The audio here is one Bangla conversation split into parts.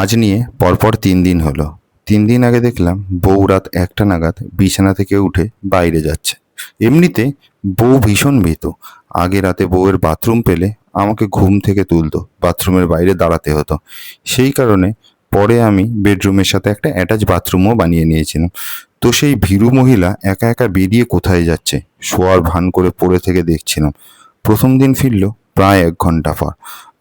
আজ নিয়ে পরপর ৩ দিন হলো। ৩ দিন আগে দেখলাম বউ রাত ১টা নাগাদ বিছানা থেকে উঠে বাইরে যাচ্ছে। এমনিতে বউ ভীষণ ভীতু। আগে রাতে বউয়ের বাথরুম পেলে আমাকে ঘুম থেকে তুলতো, বাথরুমের বাইরে দাঁড়াতে হতো। সেই কারণে পরে আমি বেডরুমের সাথে একটা অ্যাটাচ বাথরুমও বানিয়ে নিয়েছিলাম। তো সেই ভীরু মহিলা একা একা বেরিয়ে কোথায় যাচ্ছে শোয়ার ভান করে পড়ে থেকে দেখছিলাম। প্রথম দিন ফিরল প্রায় ১ ঘন্টা পর,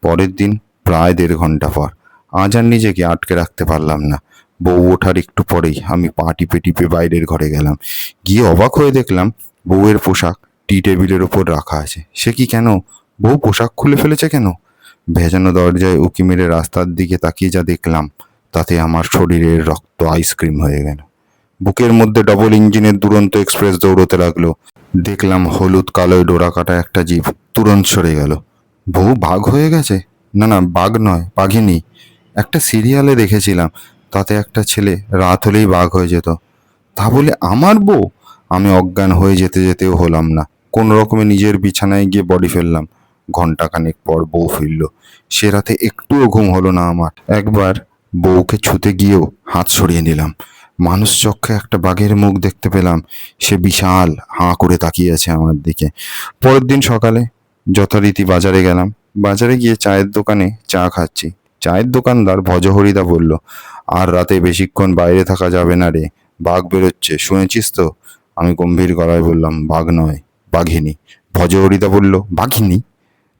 পরের দিন প্রায় ১.৫ ঘন্টা পর। আজ আর নিজেকে আটকে রাখতে পারলাম না। বউ ওঠার একটু পরেই আমি পা টিপে টিপে বাইরের ঘরে গেলাম। গিয়ে অবাক হয়ে দেখলাম বউয়ের পোশাক টি টেবিলের ওপর রাখা আছে। সে কি, কেন? বউ পোশাক খুলে ফেলেছে কেন? ভেজানো দরজায় উঁকি মেরে রাস্তার দিকে তাকিয়ে যা দেখলাম, তাতে আমার শরীরের রক্ত আইসক্রিম হয়ে গেল। বুকের মধ্যে ডবল ইঞ্জিনের দুরন্ত এক্সপ্রেস দৌড়তে লাগলো। দেখলাম হলুদ কালোয় ডোরা কাটা একটা জিভ তুরন্ত সরে গেল। বউ বাঘ হয়ে গেছে? না না, বাঘ নয়, বাঘিনী। একটা সিরিয়ালে দেখেছিলাম, তাতে একটা ছেলে রাত হলেই বাঘ হয়ে যেত। তা বলে আমার বউ? আমি অজ্ঞান হয়ে যেতে যেতেও হলাম না। কোন রকমে নিজের বিছানায় গিয়ে বডি ফেললাম। ঘন্টাখানেক পর বউ ফিরল। সে রাতে একটুও ঘুম হলো না আমার। একবার বউকে ছুতে গিয়েও হাত সরিয়ে নিলাম। মানুষ চক্ষে একটা বাঘের মুখ দেখতে পেলাম। সে বিশাল হাঁ করে তাকিয়ে আছে আমার দিকে। পরের দিন সকালে যথারীতি বাজারে গেলাম। বাজারে গিয়ে চায়ের দোকানে চা খাচ্ছি। চায়ের দোকানদার ভজহরিদা বলল, আর রাতে বেশিক্ষণ বাইরে থাকা যাবে না রে, বাঘ বেরোচ্ছে, শুনেছিস তো? আমি গম্ভীর গলায় বললাম, বাঘ নয়, বাঘিনী। ভজহরিদা বলল, বাঘিনী?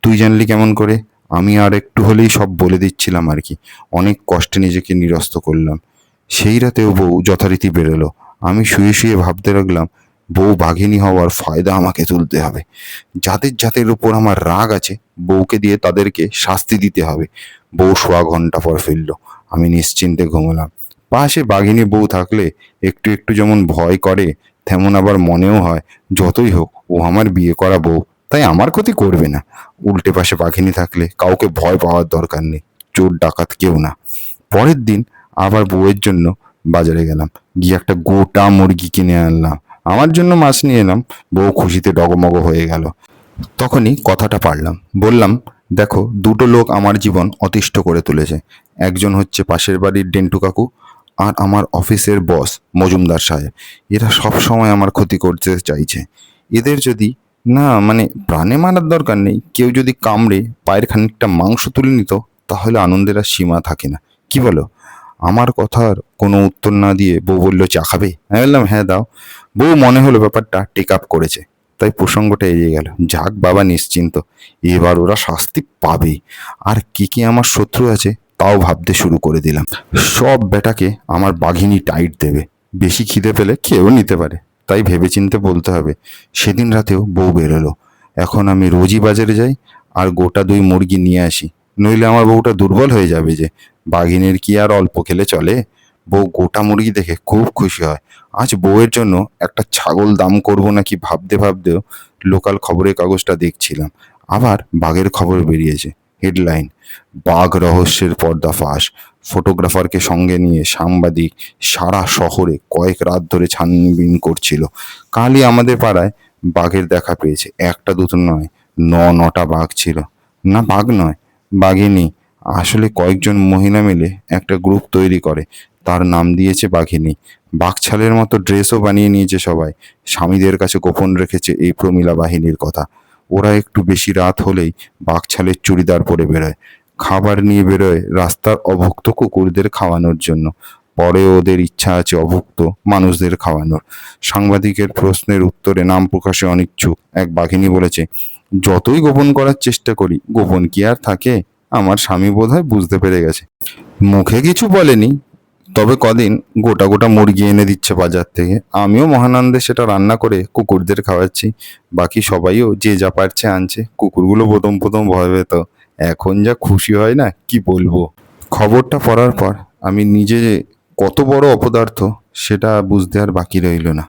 তুই জানলি কেমন করে? আমি আর একটু হলেই সব বলে দিচ্ছিলাম আর কি। অনেক কষ্টে নিজেকে নিরস্ত করলাম। সেই রাতেও বউ যথারীতি বেরোলো। আমি শুয়ে শুয়ে ভাবতে লাগলাম, বউ বাঘিনী হওয়ার ফায়দা আমাকে তুলতে হবে। যাদের যাদের উপর আমার রাগ আছে, বউকে দিয়ে তাদেরকে শাস্তি দিতে হবে। বউ সোয়া ঘন্টা পর ফিরল। আমি নিশ্চিন্তে ঘুমোলাম। পাশে বাঘিনী বউ থাকলে একটু একটু যেমন ভয় করে, তেমন আবার মনেও হয় যতই হোক ও আমার বিয়ে করা বউ, তাই আমার ক্ষতি করবে না। উল্টে পাশে বাঘিনী থাকলে কাউকে ভয় পাওয়ার দরকার নেই, চোর ডাকাত কেউ না। পরের দিন আবার বউয়ের জন্য বাজারে গেলাম। গিয়ে একটা গোটা মুরগি কিনে আনলাম। আমার জন্য মাছ নিয়ে এলাম। বউ খুশিতে ডগমগ হয়ে গেল। তখনই কথাটা পারলাম। বললাম, দেখো, দুটো লোক আমার জীবন অতিষ্ঠ করে তুলেছে। একজন হচ্ছে পাশের বাড়ির ডেন্টু কাকু, আর আমার অফিসের বস মজুমদার সাহেব। এরা সব সময় আমার ক্ষতি করতে চাইছে। এদের যদি, না মানে প্রাণে মারার দরকার নেই, কেউ যদি কামড়ে পায়ের খানিকটা মাংস তুলে নিত, তাহলে আনন্দের আর সীমা থাকে না। কি বলো? আমার কথার কোনো উত্তর না দিয়ে বউ বলল, চা খাবে? আমি বললাম, হ্যাঁ দাও। বউ মনে হলো ব্যাপারটা টেক আপ করেছে, তাই প্রসঙ্গটা এড়িয়ে গেল। যাক বাবা, নিশ্চিন্ত, এবার ওরা শাস্তি পাবে। আর কি কি আমার শত্রু আছে তাও ভাবতে শুরু করে দিলাম। সব বেটাকে আমার বাঘিনী টাইট দেবে। বেশি খিদে পেলে খেয়েও নিতে পারে, তাই ভেবেচিন্তে বলতে হবে। সেদিন রাতেও বউ বেরোলো। এখন আমি রোজই বাজারে যাই আর গোটা 2 মুরগি নিয়ে আসি, নইলে আমার বউটা দুর্বল হয়ে যাবে যে। বাঘিনীর কি আর অল্প খেলে চলে? বউ গোটা মুরগি দেখে খুব খুশি হয়। আজ বউয়ের জন্য একটা ছাগল দাম করব নাকি ভাবতে ভাবতেও লোকাল খবরের কাগজটা দেখছিলাম। আবার বাঘের খবর বেরিয়েছে। হেডলাইন, বাঘ রহস্যের পর্দা ফাঁস। ফটোগ্রাফারকে সঙ্গে নিয়ে সাংবাদিক সারা শহরে কয়েক রাত ধরে ছানবিন করছিল। কালই আমাদের পাড়ায় বাঘের দেখা পেয়েছে। একটা দুটো নয়, 9টা বাঘ ছিল। না, বাঘ নয়, বাঘিনী। আসলে কয়েকজন মহিলা মিলে একটা গ্রুপ তৈরি করে, তার নাম দিয়েছে বাঘিনী। বাঘছালের মতো ড্রেসও বানিয়ে নিয়েছে সবাই। স্বামীদের কাছে গোপন রেখেছে এই প্রমীলা বাহিনীর কথা। ওরা একটু বেশি রাত হলেই বাঘছালের চুড়িদার পরে বেরোয়। খাবার নিয়ে বেরোয় রাস্তার অভুক্ত কুকুরদের খাওয়ানোর জন্য। পরে ওদের ইচ্ছা আছে অভুক্ত মানুষদের খাওয়ানোর। সাংবাদিকের প্রশ্নের উত্তরে নাম প্রকাশে অনিচ্ছুক এক বাঘিনী বলেছে, যতই গোপন করার চেষ্টা করি, গোপন কি আর থাকে? আমার স্বামী বোধহয় বুঝতে পেরে গেছে। মুখে কিছু বলেনি, তবে কদিন গোটা গোটা মুরগি এনে দিচ্ছে বাজার থেকে। আমিও মহানন্দে সেটা রান্না করে কুকুরদের খাওয়াচ্ছি। বাকি সবাইও যে যা পারছে আনছে। কুকুরগুলো প্রথম প্রথম ভয় পেত, এখন যা খুশি হয় না, কি বলবো। খবরটা পড়ার পর আমি নিজে যে কত বড় অপদার্থ সেটা বুঝতে আর বাকি রইল না।